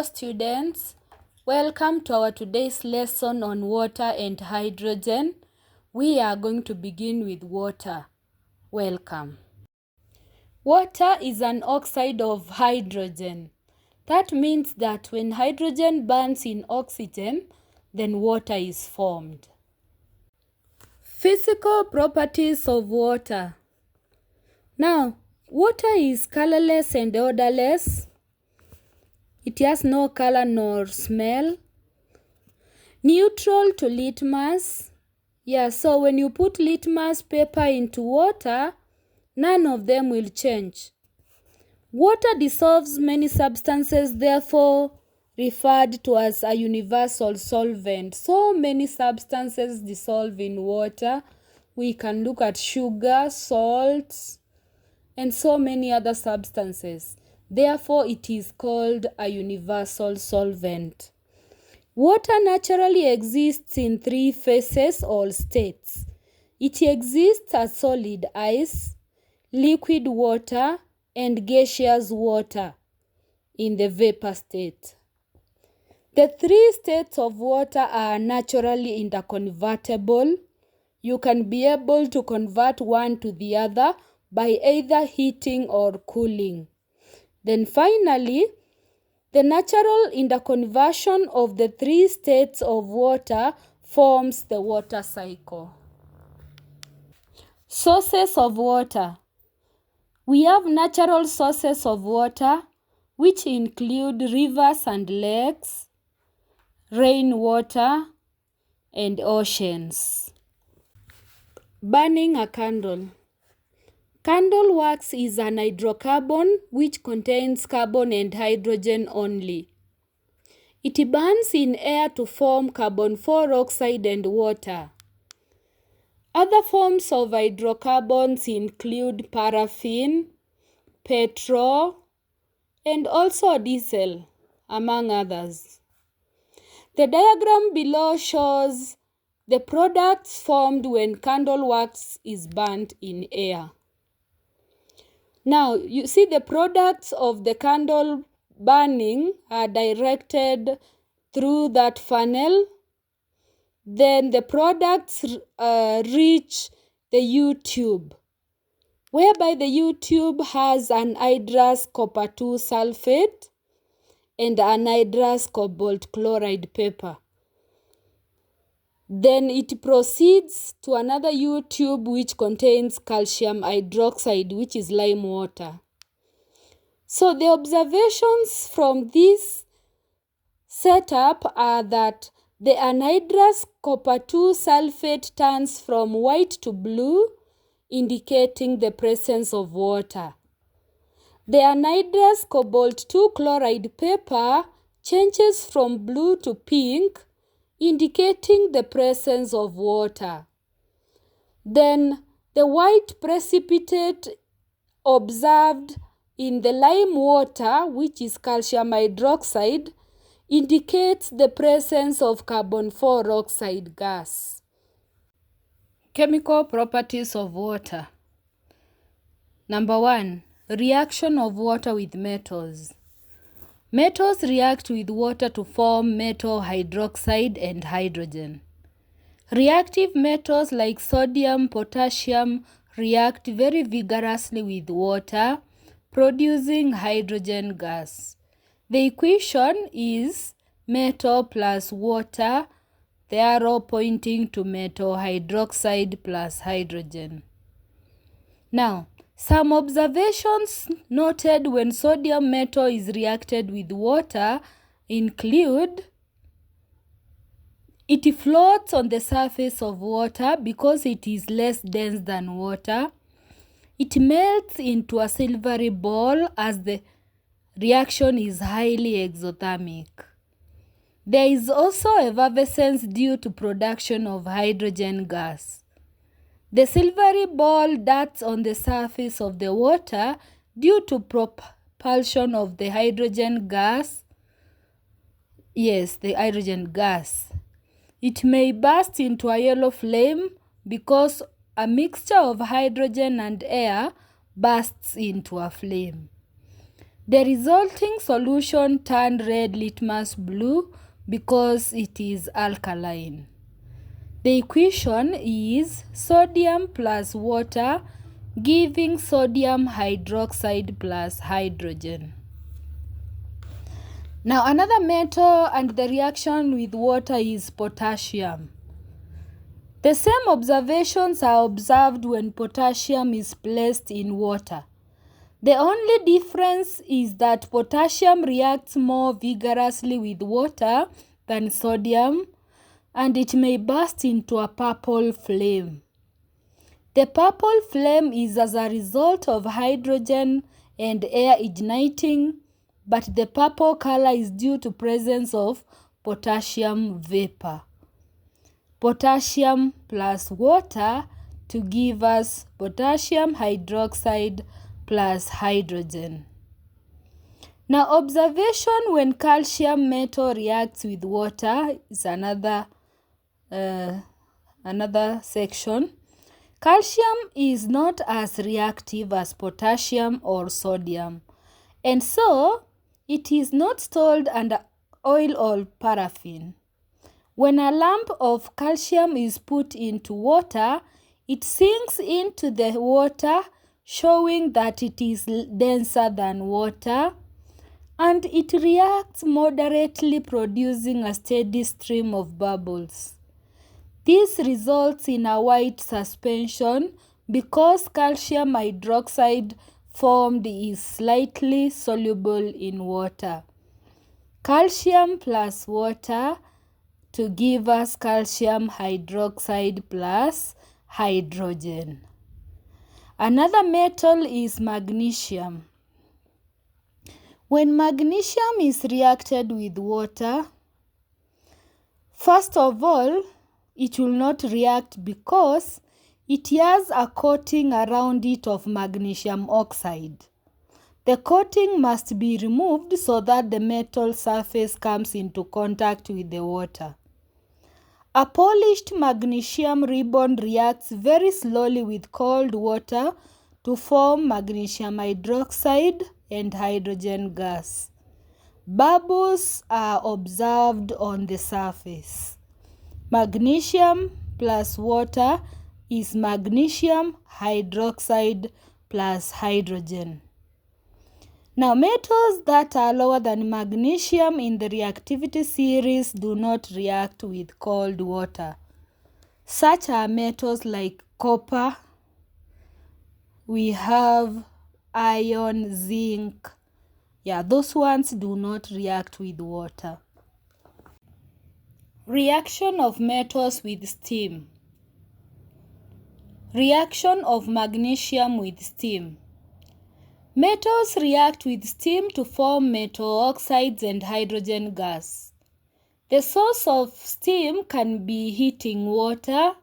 students, welcome to our today's lesson on water and hydrogen. We are going to begin with water. Welcome. Water is an oxide of hydrogen. That means that when hydrogen burns in oxygen, then water is formed. Physical properties of water. Now, water is colorless and odorless. It has no color nor smell. Neutral to litmus. So when you put litmus paper into water, none of them will change. Water dissolves many substances, therefore referred to as a universal solvent. So many substances dissolve in water. We can look at sugar, salts, and so many other substances. Therefore, it is called a universal solvent. Water naturally exists in three phases or states. It exists as solid ice, liquid water, and gaseous water in the vapor state. The three states of water are naturally interconvertible. You can be able to convert one to the other by either heating or cooling. Then finally, the natural interconversion of the three states of water forms the water cycle. Sources of water. We have natural sources of water, which include rivers and lakes, rainwater, and oceans. Burning a candle. Candle wax is an hydrocarbon which contains carbon and hydrogen only. It burns in air to form carbon dioxide and water. Other forms of hydrocarbons include paraffin, petrol, and also diesel, among others. The diagram below shows the products formed when candle wax is burnt in air. Now, you see the products of the candle burning are directed through that funnel. Then the products reach the U-tube, whereby the U-tube has anhydrous copper 2 sulfate and anhydrous cobalt chloride paper. Then it proceeds to another U-tube which contains calcium hydroxide, which is lime water. So the observations from this setup are that the anhydrous copper 2 sulfate turns from white to blue, indicating the presence of water. The anhydrous cobalt 2 chloride paper changes from blue to pink, indicating the presence of water. Then the white precipitate observed in the lime water, which is calcium hydroxide, indicates the presence of carbon dioxide gas. Chemical properties of water. Number 1. Reaction of water with metals. Metals react with water to form metal hydroxide and hydrogen. Reactive metals like sodium, potassium react very vigorously with water, producing hydrogen gas. The equation is metal plus water, the arrow pointing to metal hydroxide plus hydrogen. Now, some observations noted when sodium metal is reacted with water include: it floats on the surface of water because it is less dense than water. It melts into a silvery ball as the reaction is highly exothermic. There is also effervescence due to production of hydrogen gas. The silvery ball darts on the surface of the water due to propulsion of the hydrogen gas. The hydrogen gas. It may burst into a yellow flame because a mixture of hydrogen and air bursts into a flame. The resulting solution turned red litmus blue because it is alkaline. The equation is sodium plus water giving sodium hydroxide plus hydrogen. Now another metal and the reaction with water is potassium. The same observations are observed when potassium is placed in water. The only difference is that potassium reacts more vigorously with water than sodium, and it may burst into a purple flame. The purple flame is as a result of hydrogen and air igniting, but the purple color is due to presence of potassium vapor. Potassium plus water to give us potassium hydroxide plus hydrogen. Now observation when calcium metal reacts with water is another section. Calcium is not as reactive as potassium or sodium, and so it is not stored under oil or paraffin. When a lump of calcium is put into water, it sinks into the water, showing that it is denser than water, and it reacts moderately, producing a steady stream of bubbles. This results in a white suspension because calcium hydroxide formed is slightly soluble in water. Calcium plus water to give us calcium hydroxide plus hydrogen. Another metal is magnesium. When magnesium is reacted with water, first of all, it will not react because it has a coating around it of magnesium oxide. The coating must be removed so that the metal surface comes into contact with the water. A polished magnesium ribbon reacts very slowly with cold water to form magnesium hydroxide and hydrogen gas. Bubbles are observed on the surface. Magnesium plus water is magnesium hydroxide plus hydrogen. Now, metals that are lower than magnesium in the reactivity series do not react with cold water. Such are metals like copper, we have iron, zinc. Those ones do not react with water. Reaction of metals with steam. Reaction of magnesium with steam. Metals react with steam to form metal oxides and hydrogen gas. The source of steam can be heating water,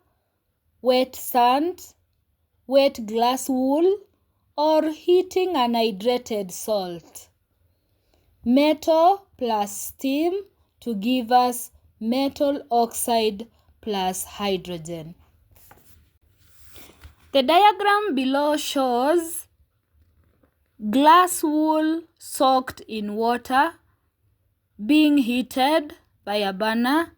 wet sand, wet glass wool, or heating anhydrated salt. Metal plus steam to give us metal oxide plus hydrogen. The diagram below shows glass wool soaked in water being heated by a burner,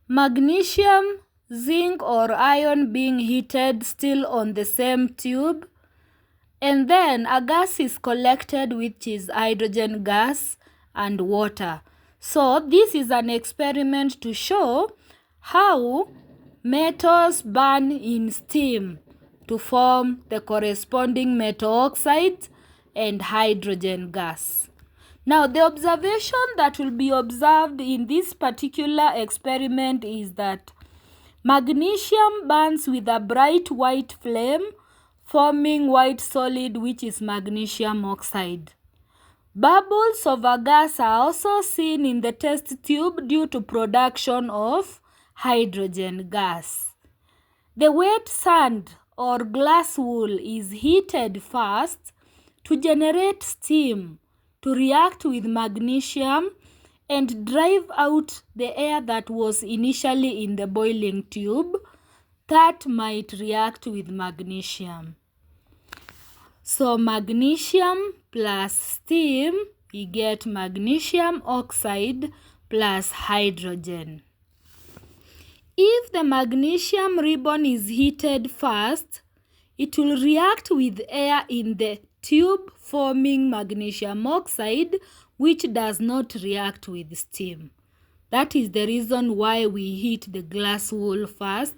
magnesium, zinc or iron being heated still on the same tube, and then a gas is collected which is hydrogen gas and water. So this is an experiment to show how metals burn in steam to form the corresponding metal oxides and hydrogen gas. Now the observation that will be observed in this particular experiment is that magnesium burns with a bright white flame, forming white solid which is magnesium oxide. Bubbles of a gas are also seen in the test tube due to production of hydrogen gas. The wet sand or glass wool is heated first to generate steam to react with magnesium and drive out the air that was initially in the boiling tube that might react with magnesium. So magnesium plus steam, we get magnesium oxide plus hydrogen. If the magnesium ribbon is heated first, it will react with air in the tube forming magnesium oxide, which does not react with steam. That is the reason why we heat the glass wool first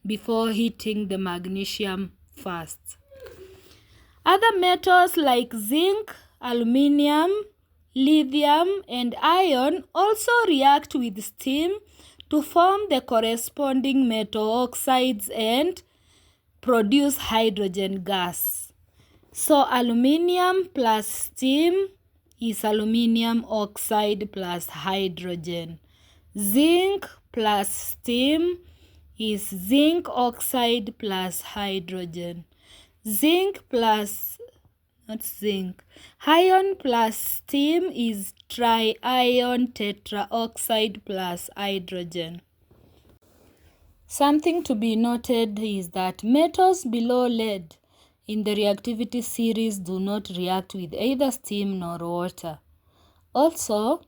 before heating the magnesium first. Other metals like zinc, aluminium, lithium, and iron also react with steam to form the corresponding metal oxides and produce hydrogen gas. So aluminium plus steam is aluminium oxide plus hydrogen. Zinc plus steam is zinc oxide plus hydrogen. Iron plus steam is triion tetraoxide plus hydrogen. Something to be noted is that metals below lead in the reactivity series do not react with either steam nor water. Also,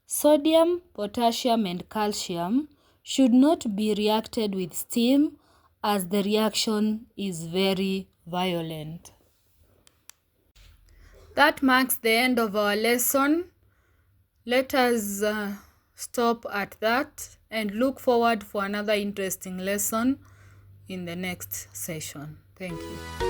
sodium, potassium, and calcium should not be reacted with steam as the reaction is very violent. That marks the end of our lesson. Let us stop at that and look forward for another interesting lesson in the next session. Thank you.